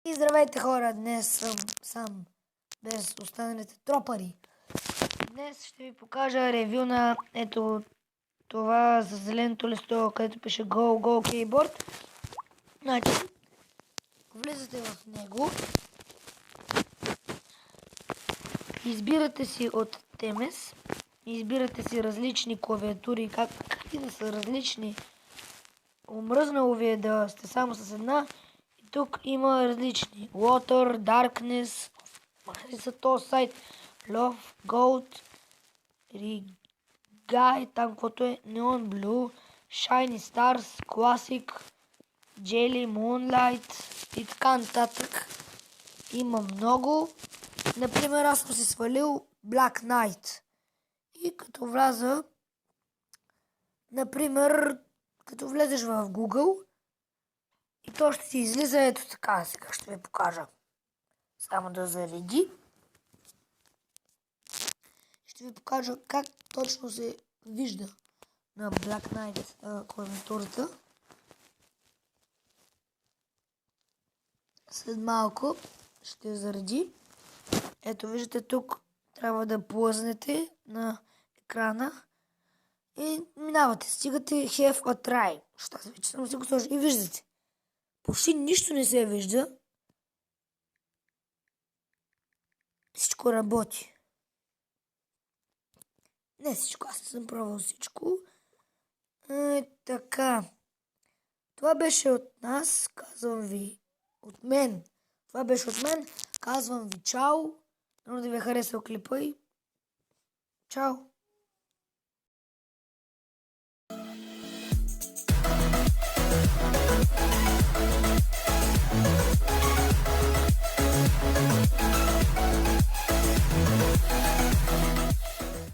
И здравейте хора, днес съм сам, без останалите тропари. Днес ще ви покажа ревю на ето това за зеленото листо, където пише Go Keyboard. Значи, влизате в него, избирате си от Темес, избирате си различни клавиатури, какви да са различни. Омръзнало ви е да сте само с една. И тук има различни. Water, Darkness, махали са този сайт, Love, Gold, Reguy, там каквото е, Neon Blue, Shiny Stars, Classic, Jelly, Moonlight и така нататък. Има много. Например, аз съм си свалил Black Knight. И като вляза, например, като влезеш в Google, и то ще си излиза ето така. Сега ще ви покажа. Само да зареди. Ще ви покажа как точно се вижда на Black Knight клавиатурата. След малко ще зареди. Ето виждате тук. Трябва да плъзнете на екрана. И минавате. Стигате Have a try. Що аз вече съм си го сложил. И виждате. Почти нищо не се вижда. Всичко работи. Не всичко, аз не съм пробвал всичко. Така. Това беше от нас, казвам ви, от мен. Това беше от мен, казвам ви чао. Много да ви е харесал клипа и чао.